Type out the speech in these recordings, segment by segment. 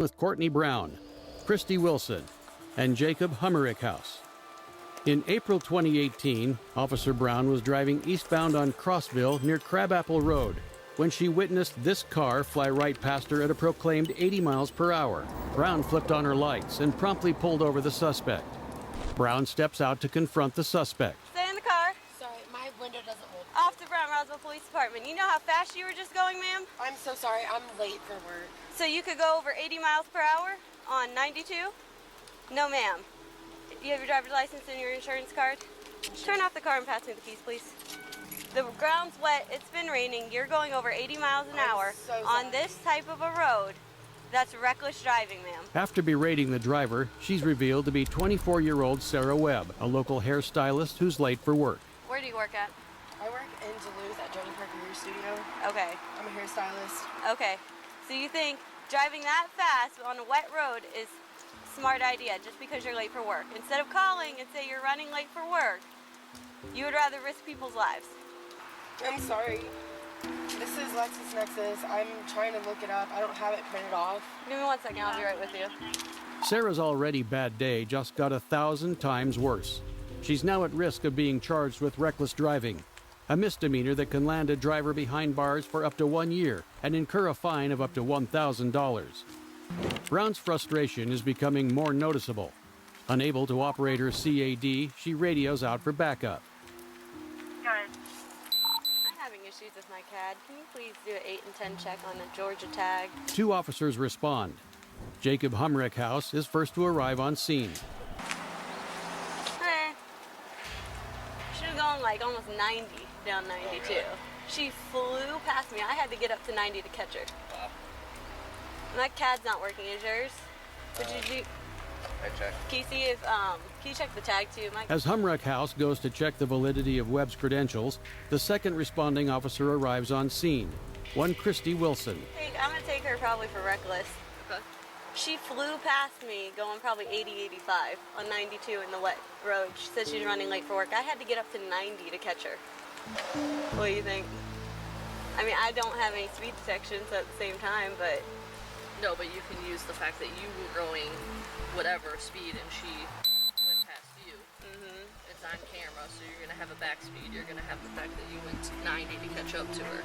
with Courtney Brown, Christy Wilson, and Jacob Hummerichhouse. In April 2018, Officer Brown was driving eastbound on Crossville near Crabapple Road when she witnessed this car fly right past her at a proclaimed 80 miles per hour. Brown flipped on her lights and promptly pulled over the suspect. Brown steps out to confront the suspect. Stay in the car. Sorry, my window doesn't hold. Officer Brown, Roswell Police Department. You know how fast you were just going, ma'am? I'm so sorry, I'm late for work. So you could go over 80 miles per hour on 92? No, ma'am. You have your driver's license and your insurance card? Turn off the car and pass me the keys, please. The ground's wet, it's been raining, you're going over 80 miles an hour on this type of a road. That's reckless driving, ma'am. After berating the driver, she's revealed to be 24-year-old Sarah Webb, a local hairstylist who's late for work. Where do you work at? I work in Duluth at Jody Parker Studio. Okay. I'm a hairstylist. Okay. So you think driving that fast on a wet road is a smart idea just because you're late for work? Instead of calling and say you're running late for work, you would rather risk people's lives. I'm sorry. This is LexisNexis. I'm trying to look it up. I don't have it printed off. Give me 1 second, I'll be right with you. Sarah's already bad day just got 1,000 times worse. She's now at risk of being charged with reckless driving, a misdemeanor that can land a driver behind bars for up to 1 year and incur a fine of up to $1,000. Brown's frustration is becoming more noticeable. Unable to operate her CAD, she radios out for backup. Guys. I'm having issues with my CAD. Can you please do an 8 and 10 check on the Georgia tag? 2 officers respond. Jacob Hummerichhouse is first to arrive on scene. She was going like almost 90 down 92. She flew past me. I had to get up to 90 to catch her. Wow. My CAD's not working. Is yours? What did you do? I checked. Can you see if, can you check the tag too? As Hummerichhouse goes to check the validity of Webb's credentials, the second responding officer arrives on scene, one Christy Wilson. I'm gonna take her probably for reckless. Okay. She flew past me going probably 80, 85 on 92 in the wet road. She said she's running late for work. I had to get up to 90 to catch her. What do you think? I mean, I don't have any speed detections at the same time, but... No, but you can use the fact that you were going whatever speed and she went past you. It's on camera, so you're going to have a back speed. You're going to have the fact that you went 90 to catch up to her.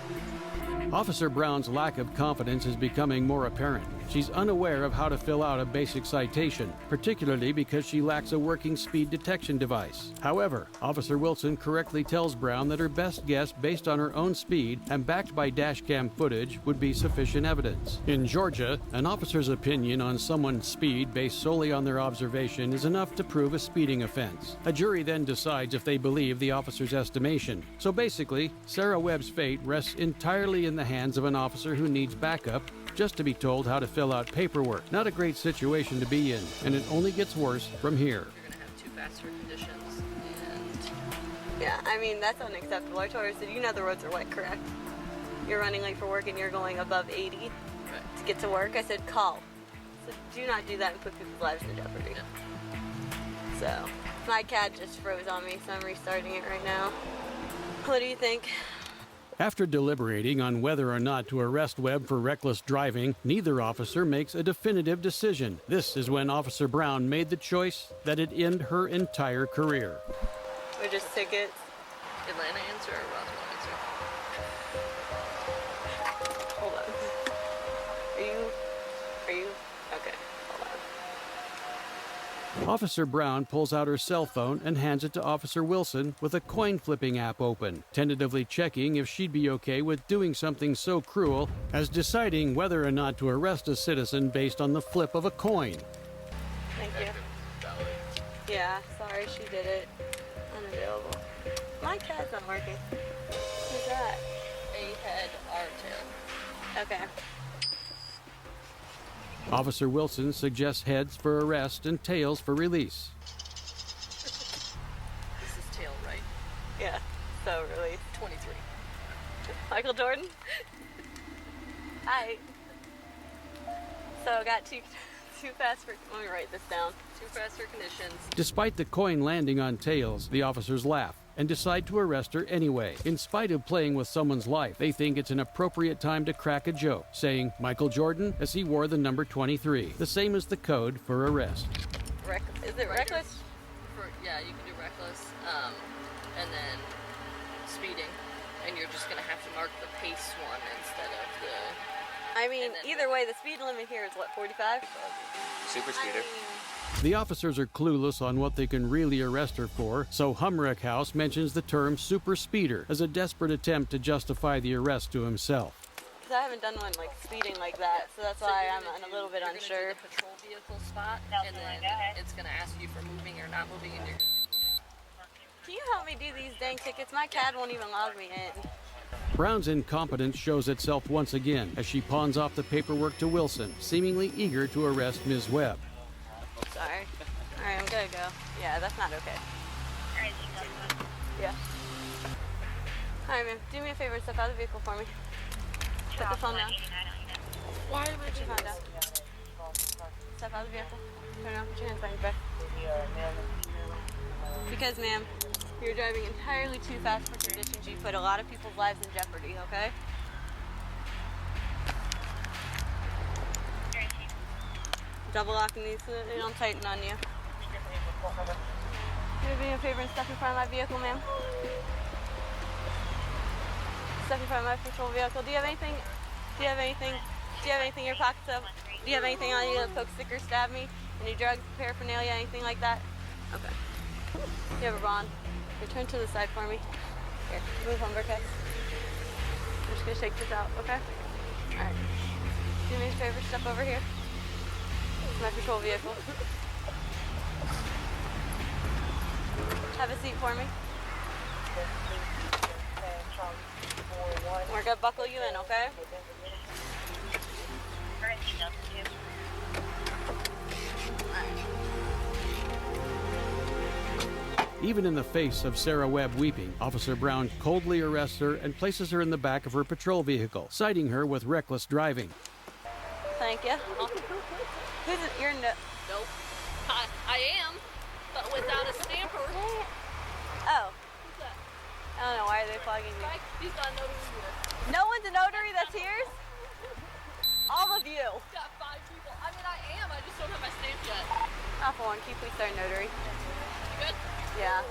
Officer Brown's lack of confidence is becoming more apparent. She's unaware of how to fill out a basic citation, particularly because she lacks a working speed detection device. However, Officer Wilson correctly tells Brown that her best guess based on her own speed and backed by dashcam footage would be sufficient evidence. In Georgia, an officer's opinion on someone's speed based solely on their observation is enough to prove a speeding offense. A jury then decides if they believe the officer's estimation. So basically, Sarah Webb's fate rests entirely in the hands of an officer who needs backup just to be told how to fill out paperwork. Not a great situation to be in, and it only gets worse from here. You're going to have 2 faster conditions, and... Yeah, I mean, that's unacceptable. I told her, I said, you know the roads are wet, correct? You're running late for work and you're going above 80 Right. to get to work. I said, call. I said, do not do that and put people's lives in jeopardy. Yeah. So, my CAD just froze on me, so I'm restarting it right now. What do you think? After deliberating on whether or not to arrest Webb for reckless driving, neither officer makes a definitive decision. This is when Officer Brown made the choice that'd end her entire career. We're just tickets. Atlanta answer or Roswell answer? Hold on. Are you? Okay, hold on. Officer Brown pulls out her cell phone and hands it to Officer Wilson with a coin flipping app open, tentatively checking if she'd be okay with doing something so cruel as deciding whether or not to arrest a citizen based on the flip of a coin. Thank you. Yeah, sorry, she did it. Unavailable. My CAD's not working. Who's that? A head, R tail. Okay. Officer Wilson suggests heads for arrest and tails for release. This is tail, right? Yeah, so really. 23. Michael Jordan? Hi. So I got too fast for... Let me write this down. Too fast for conditions. Despite the coin landing on tails, the officers laugh. and decide to arrest her anyway. In spite of playing with someone's life, they think it's an appropriate time to crack a joke, saying Michael Jordan as he wore the number 23, the same as the code for arrest. Is it reckless? Yeah, you can do reckless, and then speeding, and you're just gonna have to mark the pace one instead of the... I mean, either way, the speed limit here is what, 45? Super speeder. The officers are clueless on what they can really arrest her for, so Humrick House mentions the term super speeder as a desperate attempt to justify the arrest to himself. Because I haven't done one like speeding like that, so that's why I'm a little bit unsure. You're gonna do the patrol vehicle spot, and then it's gonna ask you for moving or not moving, and you're gonna do... Can you help me do these dang tickets? My CAD won't even log me in. Brown's incompetence shows itself once again as she pawns off the paperwork to Wilson, seemingly eager to arrest Ms. Webb. Sorry. Alright, I'm gonna go. Yeah, that's not okay. Yeah. Alright, man. Do me a favor and step out of the vehicle for me. Put the phone down. Why am I Put your doing phone down. Step out of the vehicle. Turn around. Put your hands behind your back. Because, ma'am, you're driving entirely too fast for conditions. You put a lot of people's lives in jeopardy, okay? Double locking these so they don't tighten on you. Can you do me a favor and step in front of my vehicle, ma'am? Step in front of my patrol vehicle. Do you have anything in your pockets of? Do you have anything on you to poke, stick, or stab me? Any drugs, paraphernalia, anything like that? Okay. You have a bond. Return to the side for me. Here, move over, okay? I'm just gonna shake this out, okay? Alright. Do me a favor, step over here. It's my patrol vehicle. Have a seat for me. We're gonna buckle you in, okay? Even in the face of Sarah Webb weeping, Officer Brown coldly arrests her and places her in the back of her patrol vehicle, citing her with reckless driving. Thank you. Who's it? You're no. Nope. I am, but without a stamper. Oh. Who's that? I don't know. Why are they flogging you? He's not a notary either. No one's a notary that's here? All of you. Got 5 people. I mean, I am. I just don't have my stamp yet. Not for one. Can you please start notary? You good? Yeah.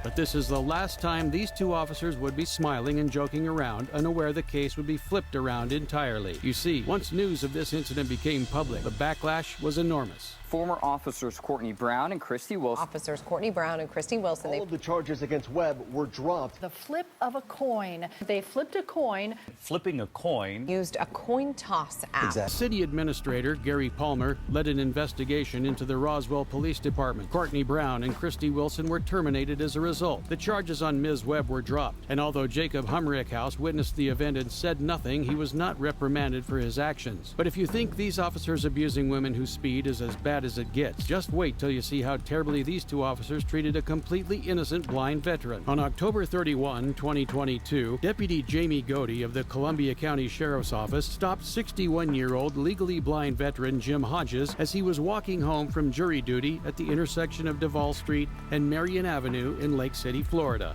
But this is the last time these two officers would be smiling and joking around, unaware the case would be flipped around entirely. You see, once news of this incident became public, the backlash was enormous. Former officers Courtney Brown and Christy Wilson. Officers Courtney Brown and Christy Wilson. All of the charges against Webb were dropped. The flip of a coin. They flipped a coin. Flipping a coin. Used a coin toss app. Exactly. City Administrator Gary Palmer led an investigation into the Roswell Police Department. Courtney Brown and Christy Wilson were terminated as a result. The charges on Ms. Webb were dropped, and although Jacob Humrickhouse witnessed the event and said nothing, he was not reprimanded for his actions. But if you think these officers abusing women who speed is as bad as it gets, just wait till you see how terribly these two officers treated a completely innocent blind veteran. On October 31, 2022, Deputy Jamie Godey of the Columbia County Sheriff's Office stopped 61-year-old legally blind veteran Jim Hodges as he was walking home from jury duty at the intersection of Duval Street and Marion Avenue in Lake City, Florida.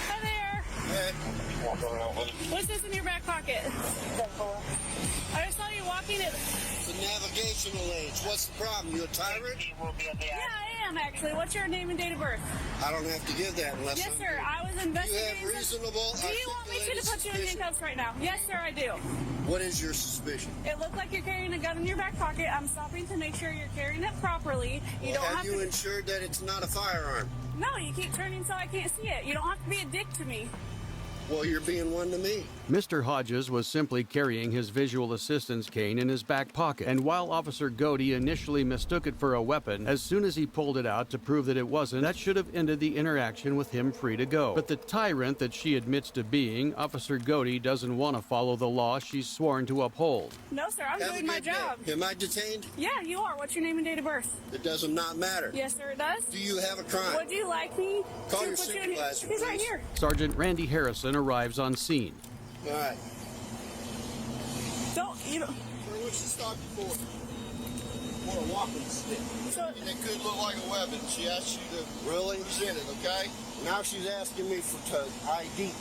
Hi there. Hey. What's this in your back pocket? I just saw you walking it. The navigational aids. What's the problem? You a tyrant? Yeah, I am actually. What's your name and date of birth? I don't have to give that unless Yes, I'm sir. I was You investigating. have reasonable Do you want me to articulated put you in suspicion. handcuffs right now? Yes, sir, I do. What is your suspicion? It looked like you're carrying a gun in your back pocket. I'm stopping to make sure you're carrying it properly. You Well, don't have have you to. ensured that it's not a firearm? No, you keep turning so I can't see it. You don't have to be a dick to me. Well, you're being one to me. Mr. Hodges was simply carrying his visual assistance cane in his back pocket, and while Officer Godey initially mistook it for a weapon, as soon as he pulled it out to prove that it wasn't, that should have ended the interaction with him free to go. But the tyrant that she admits to being, Officer Godey doesn't want to follow the law she's sworn to uphold. No, sir, I'm Have a doing my good day. job. Am I detained? Yeah, you are. What's your name and date of birth? It does not matter. Yes, sir, it does. Do you have a crime? Would you like me Call to your put you in? supervisor, He's right please. here. Sergeant Randy Harrison arrives on scene. All right. You don't. What's the stop you for? or a walking stick. And it could look like a weapon. She asked you to really present it, okay? Now she's asking me for ID.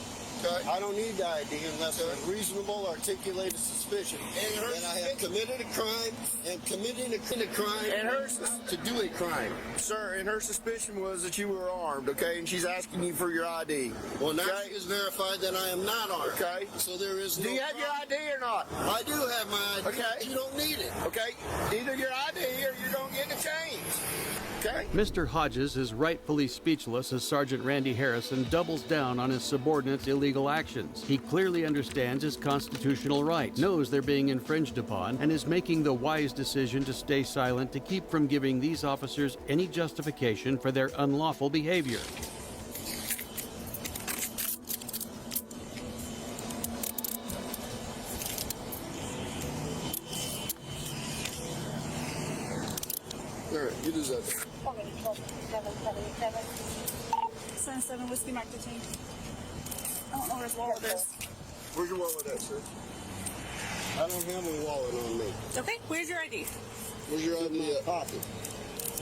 Okay. I don't need the ID unless there's a reasonable, articulated suspicion that I have committed a crime and committing a crime and to do a crime. Sir, and her suspicion was that you were armed, okay? And she's asking you for your ID. Well, now she has verified that I am not armed. Okay. So there is no Do you have your ID or not? I do have my ID. Okay. You don't need it. Okay. Either your ID or you don't get the change. Okay. Mr. Hodges is rightfully speechless as Sergeant Randy Harrison doubles down on his subordinates' illegal actions. He clearly understands his constitutional rights, knows they're being infringed upon, and is making the wise decision to stay silent to keep from giving these officers any justification for their unlawful behavior. All right, you deserve it. 77 Whiskey Mike detained. I don't know where his wallet is. Where's your wallet at, sir? I don't have a wallet on me. Okay, where's your ID? Where's your ID in my pocket?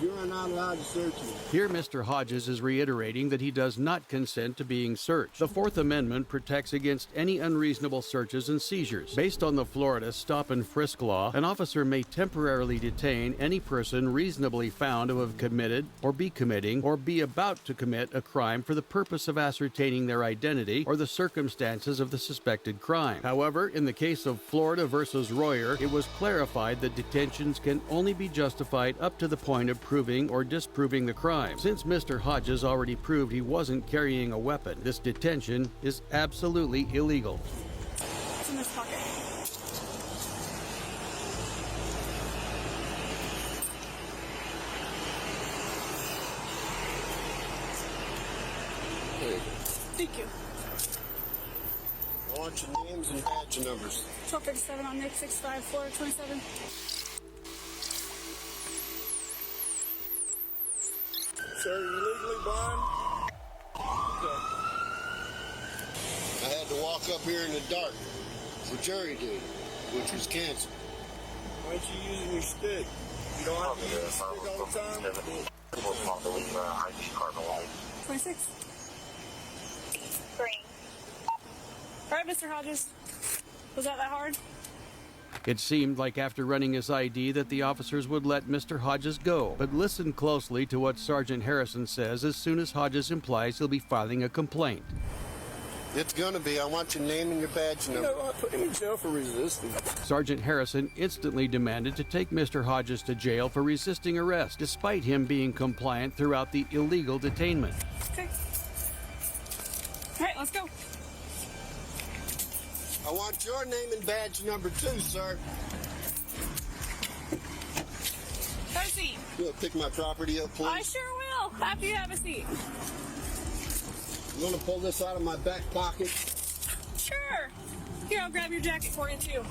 You are not allowed to search me. Here, Mr. Hodges is reiterating that he does not consent to being searched. The Fourth Amendment protects against any unreasonable searches and seizures. Based on the Florida stop and frisk law, an officer may temporarily detain any person reasonably found to have committed or be committing or be about to commit a crime for the purpose of ascertaining their identity or the circumstances of the suspected crime. However, in the case of Florida versus Royer, it was clarified that detentions can only be justified up to the point of proving or disproving the crime. Since Mr. Hodges already proved he wasn't carrying a weapon, this detention is absolutely illegal. It's in this pocket. Thank you. I want your names and badge numbers. 1237 on Nick 654 27. Sir, you legally blind? I had to walk up here in the dark for jury duty, which was canceled. Why aren't you using your stick? You don't have to use your stick all the time? 26. Green. All right, Mr. Hodges. Was that hard? It seemed like after running his ID that the officers would let Mr. Hodges go. But listen closely to what Sergeant Harrison says as soon as Hodges implies he'll be filing a complaint. It's gonna be. I want your name and your badge number. No, I put him in jail for resisting. Sergeant Harrison instantly demanded to take Mr. Hodges to jail for resisting arrest, despite him being compliant throughout the illegal detainment. Okay. All right, let's go. I want your name and badge number too, sir. Have a seat. You want to pick my property up, please? I sure will, after you have a seat. You want to pull this out of my back pocket? Sure. Here, I'll grab your jacket for you, too.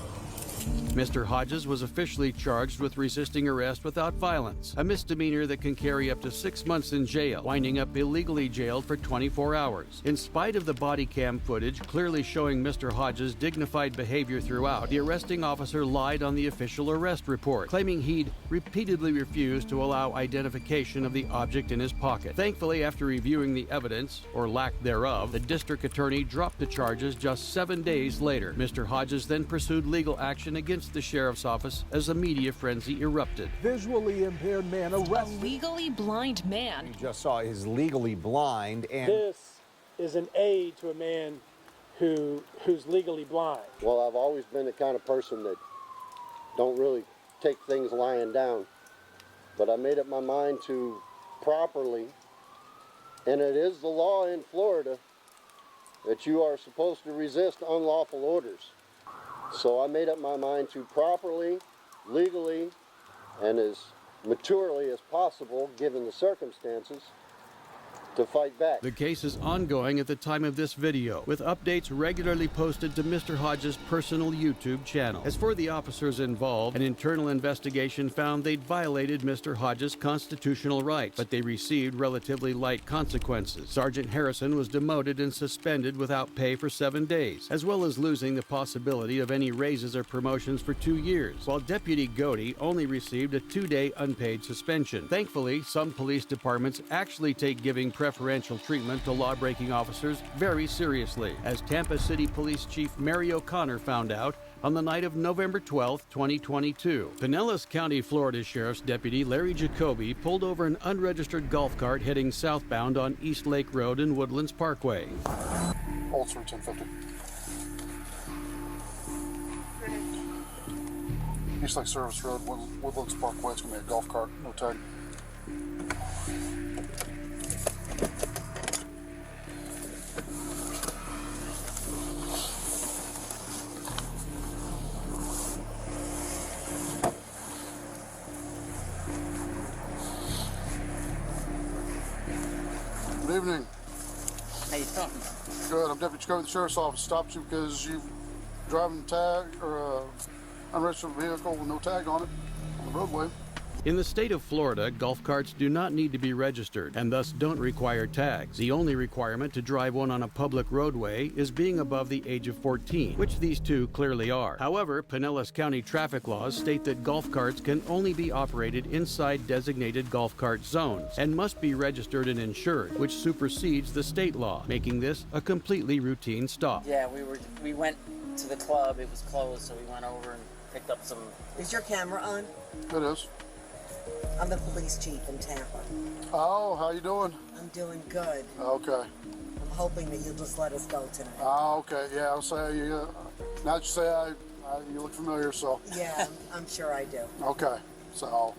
Mr. Hodges was officially charged with resisting arrest without violence, a misdemeanor that can carry up to 6 months in jail, winding up illegally jailed for 24 hours. In spite of the body cam footage clearly showing Mr. Hodges' dignified behavior throughout, the arresting officer lied on the official arrest report, claiming he'd repeatedly refused to allow identification of the object in his pocket. Thankfully, after reviewing the evidence, or lack thereof, the district attorney dropped the charges just 7 days later. Mr. Hodges then pursued legal action against the sheriff's office as a media frenzy erupted. Visually impaired man arrested. A legally blind man. You just saw he's legally blind, and this is an aid to a man who's legally blind. Well, I've always been the kind of person that don't really take things lying down, but I made up my mind to properly, and it is the law in Florida that you are supposed to resist unlawful orders. So I made up my mind to properly, legally, and as maturely as possible, given the circumstances, to fight back. The case is ongoing at the time of this video, with updates regularly posted to Mr. Hodges' personal YouTube channel. As for the officers involved, an internal investigation found they'd violated Mr. Hodges' constitutional rights, but they received relatively light consequences. Sergeant Harrison was demoted and suspended without pay for 7 days, as well as losing the possibility of any raises or promotions for 2 years, while Deputy Godey only received a 2-day unpaid suspension. Thankfully, some police departments actually take giving preferential treatment to law-breaking officers very seriously, as Tampa City Police Chief Mary O'Connor found out on the night of November 12, 2022. Pinellas County, Florida Sheriff's Deputy Larry Jacoby pulled over an unregistered golf cart heading southbound on East Lake Road and Woodlands Parkway. Old 1050. East Lake Service Road, Woodlands Parkway. It's going to be a golf cart, no tag. Good evening. How you doing? Good. I'm Deputy Jacoby of the Sheriff's Office. Stopped you because you driving tag or unregistered vehicle with no tag on it on the roadway. In the state of Florida, golf carts do not need to be registered and thus don't require tags. The only requirement to drive one on a public roadway is being above the age of 14, which these two clearly are. However, Pinellas County traffic laws state that golf carts can only be operated inside designated golf cart zones and must be registered and insured, which supersedes the state law, making this a completely routine stop. Yeah, we went to the club. It was closed, so we went over and picked up some. Is your camera on? It is. I'm the police chief in Tampa. Oh, how you doing? I'm doing good. Okay. I'm hoping that you'll just let us go tonight. Oh, okay. Yeah, I'll say you. Now that you say you look familiar, so. Yeah, I'm sure I do. Okay. So,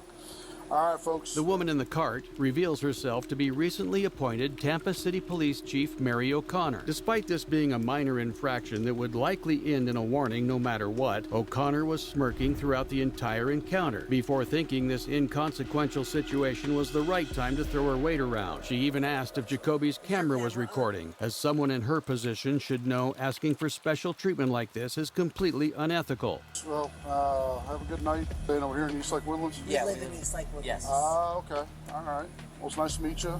all right, folks. The woman in the cart reveals herself to be recently appointed Tampa City Police Chief Mary O'Connor. Despite this being a minor infraction that would likely end in a warning no matter what, O'Connor was smirking throughout the entire encounter before thinking this inconsequential situation was the right time to throw her weight around. She even asked if Jacoby's camera was recording, as someone in her position should know asking for special treatment like this is completely unethical. Well, have a good night. Staying over here in East Lake Woodlands? Yeah, we live in East Lake Woodlands. Yes. Okay. All right. Well, it's nice to meet you.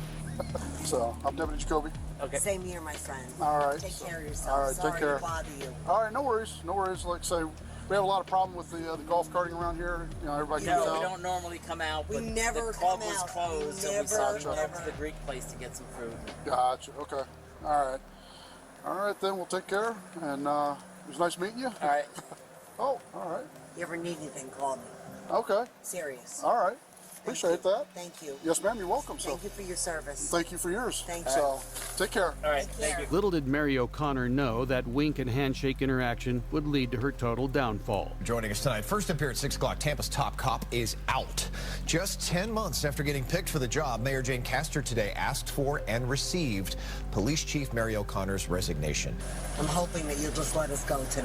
So, I'm Deputy Jacoby. Okay. Same here, my friend. All right. Take care of yourself. All right, Sorry take care. to bother you. All right, no worries. No worries. Like I say, we have a lot of problem with the golf carting around here. You know, everybody comes out. We don't normally come out, but We never the club come was out. closed, so we Never, saw we went never. to the Greek place to get some food. Gotcha. Okay. All right. All right, then we'll take care. And it was nice meeting you. All right. Oh, all right. You ever need anything, call me. Okay. Serious. All right. Appreciate that. Thank you. Yes, ma'am. You're welcome. Thank you for your service. Thank you for yours. Thank you. So, take care. All right. Thank you. Little did Mary O'Connor know that wink and handshake interaction would lead to her total downfall. Joining us tonight, first up here at 6 o'clock, Tampa's top cop is out. Just 10 months after getting picked for the job, Mayor Jane Castor today asked for and received Police Chief Mary O'Connor's resignation. I'm hoping that you'll just let us go tonight.